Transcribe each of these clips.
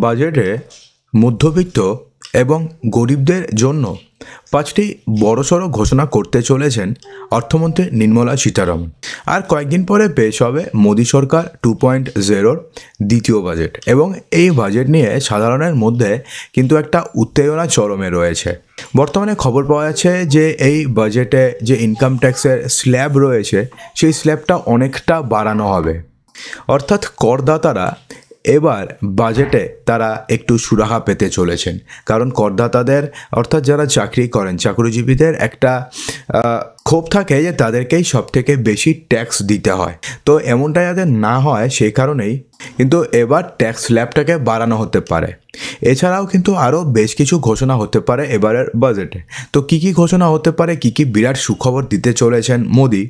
বাজেটে মধ্যবিত্ত এবং গরিবদের জন্য 5টি বড়সড় ঘোষণা করতে চলেছেন অর্থমন্ত্রী নির্মলা সীতারামন। আর কয়েকদিন পরে পেশ হবে মোদী সরকার 2.0 দ্বিতীয় বাজেট, এবং এই বাজেট নিয়ে সাধারণের মধ্যে কিন্তু একটা উত্তেজনা চরমে রয়েছে। বর্তমানে খবর পাওয়া যাচ্ছে যে এই বাজেটে যে ইনকাম ট্যাক্সের স্ল্যাব রয়েছে সেই স্ল্যাবটা অনেকটা বাড়ানো হবে, অর্থাৎ করদাতারা এবার বাজেটে তারা একটু সুরাহা পেতে চলেছেন। কারণ করদাতাদের অর্থাৎ যারা চাকরি করেন চাকরিজীবীদের একটা ক্ষোভ থাকে যে তাদেরকেই সবথেকে বেশি ট্যাক্স দিতে হয়। তো এমনটা যাতে না হয় সেই কারণেই কিন্তু এবার ট্যাক্স স্ল্যাবটাকে বাড়ানো হতে পারে। এছাড়াও কিন্তু আরও বেশ কিছু ঘোষণা হতে পারে এবারের বাজেটে। তো কী কী ঘোষণা হতে পারে, কী কী বিরাট সুখবর দিতে চলেছেন মোদি,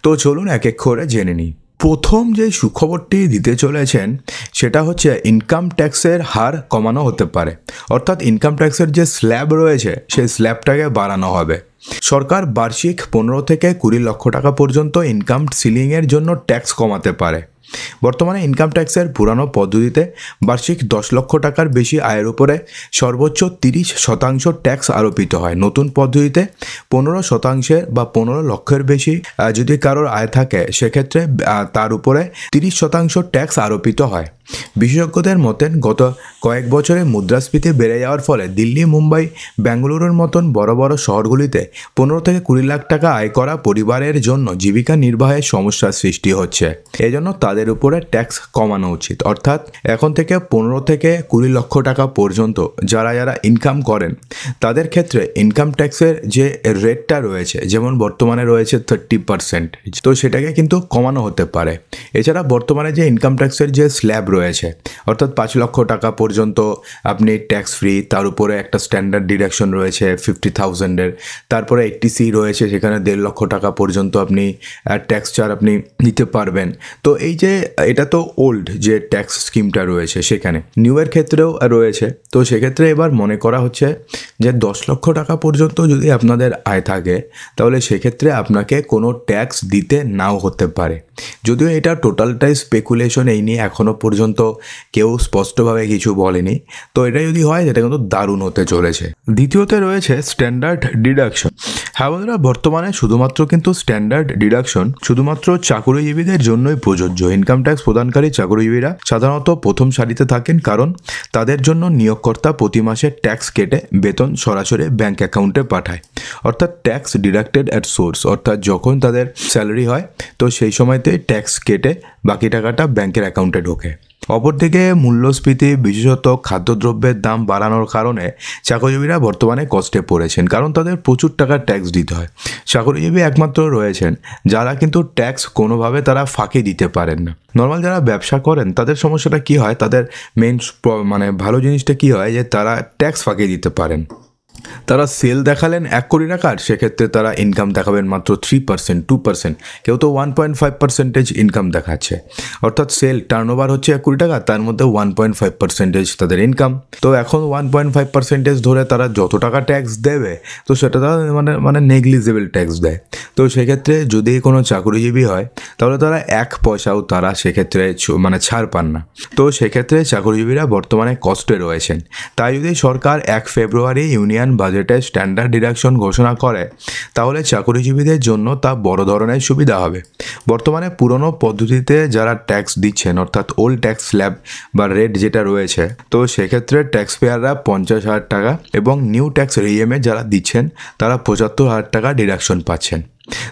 তো চলুন এক এক করে জেনে নিই। প্রথম যে সুখবরটি দিতে চলেছেন সেটা হচ্ছে ইনকাম ট্যাক্সের হার কমানো হতে পারে, অর্থাৎ ইনকাম ট্যাক্সের যে স্ল্যাব রয়েছে সেই স্ল্যাবটাকে বাড়ানো হবে। সরকার বার্ষিক 15 থেকে 20 লক্ষ টাকা পর্যন্ত ইনকাম সিলিংয়ের জন্য ট্যাক্স কমাতে পারে। বর্তমানে ইনকাম ট্যাক্সের পুরানো পদ্ধতিতে বার্ষিক 10 লক্ষ টাকার বেশি আয়ের উপরে সর্বোচ্চ 30% ট্যাক্স আরোপিত হয়। নতুন পদ্ধতিতে 15% বা 15 লক্ষের বেশি যদি কারোর আয় থাকে সেক্ষেত্রে তার উপরে 30% ট্যাক্স আরোপিত হয়। বিশেষজ্ঞদের মতেন গত কয়েক বছরে মুদ্রাস্ফীতি বেড়ে যাওয়ার ফলে দিল্লি, মুম্বাই, বেঙ্গালুরুর মতন বড় বড় শহরগুলিতে 15 থেকে 20 লাখ টাকা আয় করা পরিবারের জন্য জীবিকা নির্বাহের সমস্যার সৃষ্টি হচ্ছে। এজন্য তাদের উপরে ট্যাক্স কমানো উচিত, অর্থাৎ এখন থেকে 15 থেকে 20 লক্ষ টাকা পর্যন্ত যারা যারা ইনকাম করেন তাদের ক্ষেত্রে ইনকাম ট্যাক্সের যে রেটটা রয়েছে, যেমন বর্তমানে রয়েছে 30%, তো সেটাকে কিন্তু কমানো হতে পারে। এছাড়া বর্তমানে যে ইনকাম ট্যাক্সের যে স্ল্যাব রয়েছে অর্থাৎ 5 লক্ষ টাকা পর্যন্ত আপনি ট্যাক্স ফ্রি, তার উপরে একটা স্ট্যান্ডার্ড ডিডাকশন রয়েছে 50,000-এর, তারপরে 80C রয়েছে, সেখানে 1.5 লক্ষ টাকা পর্যন্ত আপনি ট্যাক্স ছাড় আপনি নিতে পারবেন। তো এই যে এটা তো ওল্ড যে ট্যাক্স স্কিমটা রয়েছে, সেখানে নিউয়ের ক্ষেত্রেও রয়েছে। তো সেক্ষেত্রে এবার মনে করা হচ্ছে যে 10 লক্ষ টাকা পর্যন্ত যদি আপনাদের আয় থাকে তাহলে সেক্ষেত্রে আপনাকে কোনো ট্যাক্স দিতে নাও হতে পারে। যদিও এটা টোটালটাই স্পেকুলেশন, এই নিয়ে এখনও পর্যন্ত কেউ স্পষ্টভাবে কিছু বলেনি। তো এটা যদি হয় এটা কিন্তু দারুণ হতে চলেছে। দ্বিতীয়তে রয়েছে স্ট্যান্ডার্ড ডিডাকশন। হ্যাঁ বন্ধুরা, বর্তমানে শুধুমাত্র কিন্তু স্ট্যান্ডার্ড ডিডাকশন শুধুমাত্র চাকরিজীবীদের জন্যই প্রযোজ্য। ইনকাম ট্যাক্স প্রদানকারী চাকরিজীবীরা সাধারণত প্রথম সারিতে থাকেন, কারণ তাদের জন্য নিয়োগকর্তা প্রতি মাসে ট্যাক্স কেটে বেতন সরাসরি ব্যাংক অ্যাকাউন্টে পাঠায়, অর্থাৎ ট্যাক্স ডিডাক্টেড অ্যাট সোর্স, অর্থাৎ যখন তাদের স্যালারি হয় তো সেই সময়তে ট্যাক্স কেটে বাকি টাকাটা ব্যাংকের অ্যাকাউন্টে ঢোকে। অপরদিকে মূল্যস্ফীতি, বিশেষত খাদ্যদ্রব্যের দাম বাড়ানোর কারণে চাকরিজীবীরা বর্তমানে কষ্টে পড়েছেন, কারণ তাদের প্রচুর টাকা ট্যাক্স দিতে হয়। চাকরিজীবী একমাত্র রয়েছেন যারা কিন্তু ট্যাক্স কোনোভাবে তারা ফাঁকি দিতে পারেন না। নর্মাল যারা ব্যবসা করেন তাদের সমস্যাটা কী হয়, তাদের মেন ভালো জিনিসটা কী হয় যে তারা ট্যাক্স ফাঁকি দিতে পারেন। তারা সেল দেখালেন 1 কোটি টাকার, সেক্ষেত্রে তারা ইনকাম দেখাবেন মাত্র 3%, 2%, কেউ তো 1.5% ইনকাম দেখাচ্ছে। অর্থাৎ সেল টার্নওভার হচ্ছে 1 কোটি টাকা, তার মধ্যে 1.5% তাদের ইনকাম। তো এখন 1.5% ধরে তারা যত টাকা ট্যাক্স দেবে তো সেটা তারা মানে নেগলিজেবল ট্যাক্স দেয়। তো সেক্ষেত্রে যদি কোনো চাকরিজীবী হয় তাহলে তারা 1 পয়সাও তারা সেক্ষেত্রে ছাড় পান না। তো সেক্ষেত্রে চাকরিজীবীরা বর্তমানে কষ্টে রয়েছেন। তাই যদি সরকার 1 ফেব্রুয়ারি ইউনিয়ন বাজেটে স্ট্যান্ডার্ড ডিডাকশন ঘোষণা করে তাহলে চাকরিজীবীদের জন্য তা বড় ধরনের সুবিধা হবে। বর্তমানে পুরনো পদ্ধতিতে যারা ট্যাক্স দিচ্ছেন অর্থাৎ ওল্ড ট্যাক্স স্ল্যাব বা রেট যেটা রয়েছে, তো সেক্ষেত্রে ট্যাক্স পেয়াররা 50,000 টাকা এবং নিউ ট্যাক্স রেজিমে যারা দিচ্ছেন তারা 75,000 টাকা ডিডাকশন পাচ্ছেন।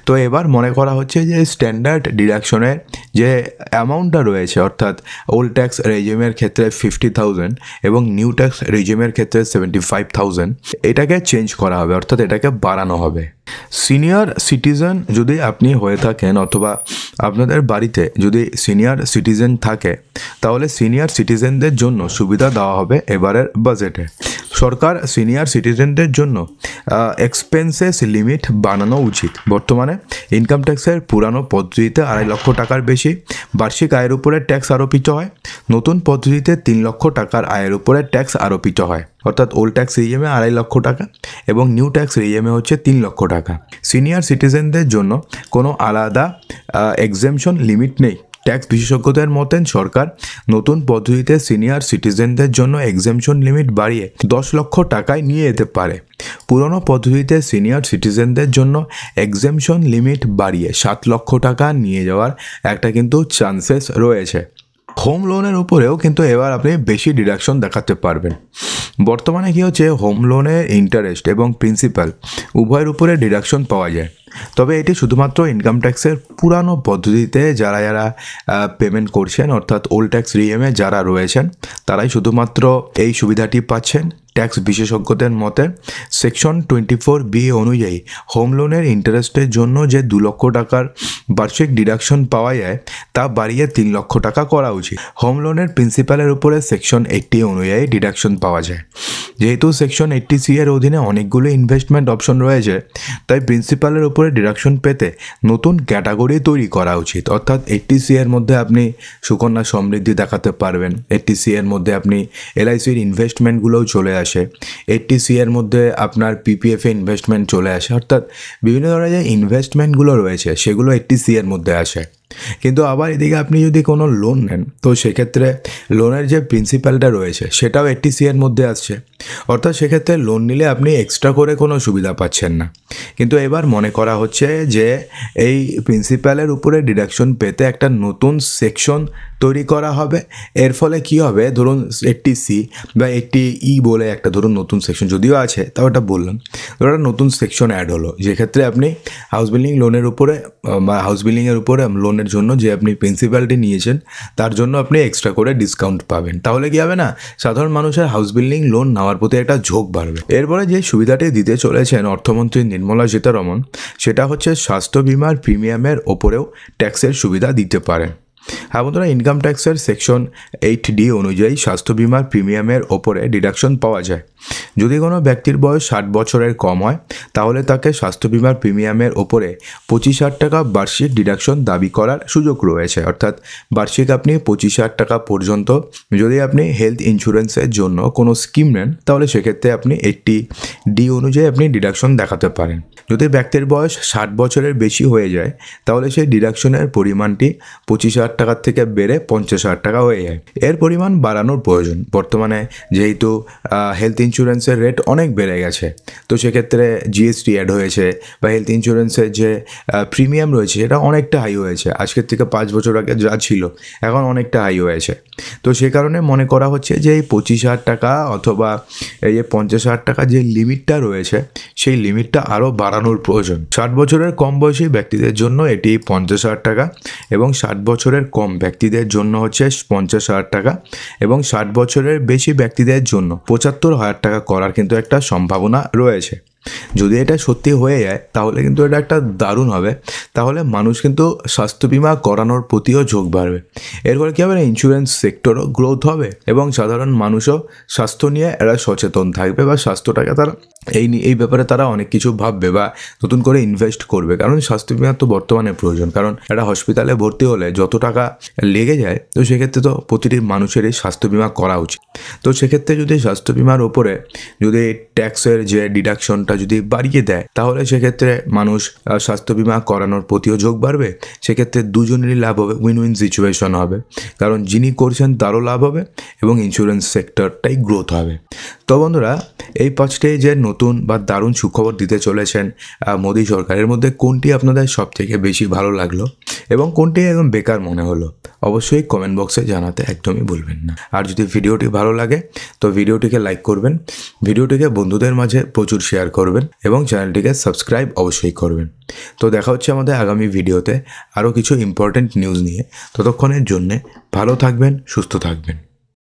তো এবার মনে করা হচ্ছে যে স্ট্যান্ডার্ড ডিডাকশনের যে অ্যামাউন্টটা রয়েছে অর্থাৎ ওল্ড ট্যাক্স রেজিমের ক্ষেত্রে 50,000 এবং নিউ ট্যাক্স রেজিমের ক্ষেত্রে 75,000, এটাকে চেঞ্জ করা হবে, অর্থাৎ এটাকে বাড়ানো হবে। সিনিয়র সিটিজেন যদি আপনি হয়ে থাকেন অথবা আপনাদের বাড়িতে যদি সিনিয়র সিটিজেন থাকে তাহলে সিনিয়র সিটিজেনদের জন্য সুবিধা দেওয়া হবে এবারের বাজেটে। সরকার সিনিয়র সিটিজেনদের জন্য এক্সপেন্সেস লিমিট বানানো উচিত। বর্তমানে ইনকাম ট্যাক্সের পুরানো পদ্ধতিতে 2.5 লক্ষ টাকার বেশি বার্ষিক আয়ের উপরে ট্যাক্স আরোপিত হয়। নতুন পদ্ধতিতে 3 লক্ষ টাকার আয়ের উপরে ট্যাক্স আরোপিত হয়, অর্থাৎ ওল্ড ট্যাক্স রিজিমে 2.5 লক্ষ টাকা এবং নিউ ট্যাক্স রিজিমে হচ্ছে 3 লক্ষ টাকা। সিনিয়র সিটিজেনদের জন্য কোনো আলাদা এক্সেমশন লিমিট নেই, ট্যাক্স বিশেষজ্ঞদের মতেন সরকার নতুন পদ্ধতিতে সিনিয়র সিটিজেনদের জন্য এক্সেমশন লিমিট বাড়িয়ে 10 লক্ষ টাকায় নিয়ে যেতে পারে। পুরনো পদ্ধতিতে সিনিয়র সিটিজেনদের জন্য এক্সেমশন লিমিট বাড়িয়ে 7 লক্ষ টাকা নিয়ে যাওয়ার একটা কিন্তু চান্সেস রয়েছে। হোম লোনের উপরেও কিন্তু এবার আপনি বেশি ডিডাকশন দেখাতে পারবেন। বর্তমানে কী হচ্ছে, হোম লোনের ইন্টারেস্ট এবং প্রিন্সিপাল উভয়ের উপরে ডিডাকশন পাওয়া যায়, তবে এটি শুধুমাত্র ইনকাম ট্যাক্সের পুরানো পদ্ধতিতে যারা পেমেন্ট করছেন, অর্থাৎ ওল্ড ট্যাক্স রিএমে যারা রয়েছেন তারাই শুধুমাত্র এই সুবিধাটি পাচ্ছেন। ট্যাক্স বিশেষজ্ঞদের মতে সেকশন 24B অনুযায়ী হোম লোনের ইন্টারেস্টের জন্য যে 2 লক্ষ টাকার বার্ষিক ডিডাকশন পাওয়া যায় তা বাড়িয়ে 3 লক্ষ টাকা করা উচিত। হোম লোনের প্রিন্সিপালের উপরে সেকশন 80 অনুযায়ী ডিডাকশন পাওয়া যায়। যেহেতু সেকশন 80C এর অধীনে অনেকগুলো ইনভেস্টমেন্ট অপশন রয়েছে, তাই প্রিন্সিপালের উপরে ডিডাকশন পেতে নতুন ক্যাটাগরি তৈরি করা উচিত। অর্থাৎ 80C এর মধ্যে আপনি সুকন্যা সমৃদ্ধি দেখাতে পারবেন, 80C এর মধ্যে আপনি LICর ইনভেস্টমেন্টগুলোও চলে আসে, 80C এর মধ্যে আপনার PPF এ ইনভেস্টমেন্ট চলে আসে, অর্থাৎ বিভিন্ন ধরনের যে ইনভেস্টমেন্টগুলো রয়েছে সেগুলো 80C এর মধ্যে আসে। কিন্তু আবার এদিকে আপনি যদি কোনো লোন নেন তো সেক্ষেত্রে লোনের যে প্রিন্সিপালটা রয়েছে সেটাও 80C এর মধ্যে আসছে, অর্থাৎ সেক্ষেত্রে লোন নিলে আপনি এক্সট্রা করে কোনো সুবিধা পাচ্ছেন না। কিন্তু এবার মনে করা হচ্ছে যে এই প্রিন্সিপালের উপরে ডিডাকশন পেতে একটা নতুন সেকশন তৈরি করা হবে। এর ফলে কি হবে, ধরুন 80C বা 80E বলে একটা ধরুন নতুন সেকশন যদিও আছে, তাও এটা বললাম, ধরুন একটা নতুন সেকশন অ্যাড হলো, যেক্ষেত্রে আপনি হাউস বিল্ডিং লোনের উপরে বা হাউস বিল্ডিংয়ের উপরে লোনের জন্য যে আপনি প্রিন্সিপালটি নিয়েছেন তার জন্য আপনি এক্সট্রা করে ডিসকাউন্ট পাবেন। তাহলে কি হবে না, সাধারণ মানুষের হাউস বিল্ডিং লোন নেওয়ার প্রতি একটা ঝোঁক বাড়বে। এরপরে যে সুবিধাটি দিতে চলেছেন অর্থমন্ত্রী নির্মলা সীতারমণ, সেটা হচ্ছে স্বাস্থ্য বিমার প্রিমিয়ামের ওপরেও ট্যাক্সের সুবিধা দিতে পারেন। হ্যাঁ বন্ধুরা, ইনকাম ট্যাক্সের সেকশন 8D অনুযায়ী স্বাস্থ্য বিমার প্রিমিয়ামের ওপরে ডিডাকশন পাওয়া যায়। যদি কোনো ব্যক্তির বয়স 60 বছরের কম হয় তাহলে তাকে স্বাস্থ্য বিমার প্রিমিয়ামের ওপরে 25,000 টাকা বার্ষিক ডিডাকশন দাবি করার সুযোগ রয়েছে। অর্থাৎ বার্ষিক আপনি 25,000 টাকা পর্যন্ত যদি আপনি হেলথ ইন্স্যুরেন্সের জন্য কোনো স্কিম নেন তাহলে সেক্ষেত্রে আপনি 80D অনুযায়ী আপনি ডিডাকশন দেখাতে পারেন। যদি ব্যক্তির বয়স 60 বছরের বেশি হয়ে যায় তাহলে সেই ডিডাকশনের পরিমাণটি 25,000 টাকার থেকে বেড়ে 50,000 টাকা হয়ে যায়। এর পরিমাণ বাড়ানোর প্রয়োজন। বর্তমানে যেহেতু হেলথ ইন্স্যুরেন্সের রেট অনেক বেড়ে গেছে, তো সেক্ষেত্রে GST অ্যাড হয়েছে বা হেলথ ইন্স্যুরেন্সের যে প্রিমিয়াম রয়েছে সেটা অনেকটা হাই হয়েছে। আজকের থেকে 5 বছর আগে যা ছিল এখন অনেকটা হাই হয়েছে। তো সে কারণে মনে করা হচ্ছে যে এই 25,000 টাকা অথবা এই যে 50,000 টাকা যে লিমিটটা রয়েছে সেই লিমিটটা আরও বাড়ানোর প্রয়োজন। 60 বছরের কম বয়সী ব্যক্তিদের জন্য এটি 50,000 টাকা এবং 60 বছরের কম ব্যক্তিদের জন্য হচ্ছে 50,000 টাকা এবং 60 বছরের বেশি ব্যক্তিদের জন্য 75,000 টাকা করার কিন্তু একটা সম্ভাবনা রয়েছে। যদি এটা সত্যি হয়ে যায় তাহলে কিন্তু এটা একটা দারুণ হবে। তাহলে মানুষ কিন্তু স্বাস্থ্য বিমা করানোর প্রতিও ঝোঁক বাড়বে। এর ফলে কী হবে না, ইন্স্যুরেন্স সেক্টরও গ্রোথ হবে এবং সাধারণ মানুষও স্বাস্থ্য নিয়ে এরা সচেতন থাকবে বা স্বাস্থ্যটাকে তারা এই ব্যাপারে তারা অনেক কিছু ভাববে বা নতুন করে ইনভেস্ট করবে। কারণ স্বাস্থ্য বিমার তো বর্তমানে প্রয়োজন, কারণ একটা হসপিটালে ভর্তি হলে যত টাকা লেগে যায় তো সেক্ষেত্রে তো প্রতিটি মানুষেরই স্বাস্থ্য বিমা করা উচিত। তো সেক্ষেত্রে যদি স্বাস্থ্য বিমার ওপরে যদি ট্যাক্সের যে ডিডাকশনটা যদি বাড়িয়ে দেয় তাহলে সেক্ষেত্রে মানুষ স্বাস্থ্য বিমা করানোর প্রতিও ঝোঁক বাড়বে। সেক্ষেত্রে দুজনেরই লাভ হবে, উইন উইন সিচুয়েশন হবে, কারণ যিনি করছেন তারও লাভ হবে এবং ইন্স্যুরেন্স সেক্টরটাই গ্রোথ হবে। তো বন্ধুরা, এই 5টি যে নতুন বা দারুণ সুখবর দিতে চলেছেন মোদী সরকারের মধ্যে কোনটি আপনাদের সবথেকে বেশি ভালো লাগলো এবং কোনটি একদম বেকার মনে হলো অবশ্যই কমেন্ট বক্সে জানাতে একদমই ভুলবেন না। আর যদি ভিডিওটি ভালো লাগে তো ভিডিওটিকে লাইক করবেন, ভিডিওটিকে বন্ধুদের মাঝে প্রচুর শেয়ার করবেন এবং চ্যানেলটিকে সাবস্ক্রাইব অবশ্যই করবেন। তো দেখা হচ্ছে আমাদের আগামী ভিডিওতে আরও কিছু ইম্পর্টেন্ট নিউজ নিয়ে। ততক্ষণের জন্যে ভালো থাকবেন, সুস্থ থাকবেন।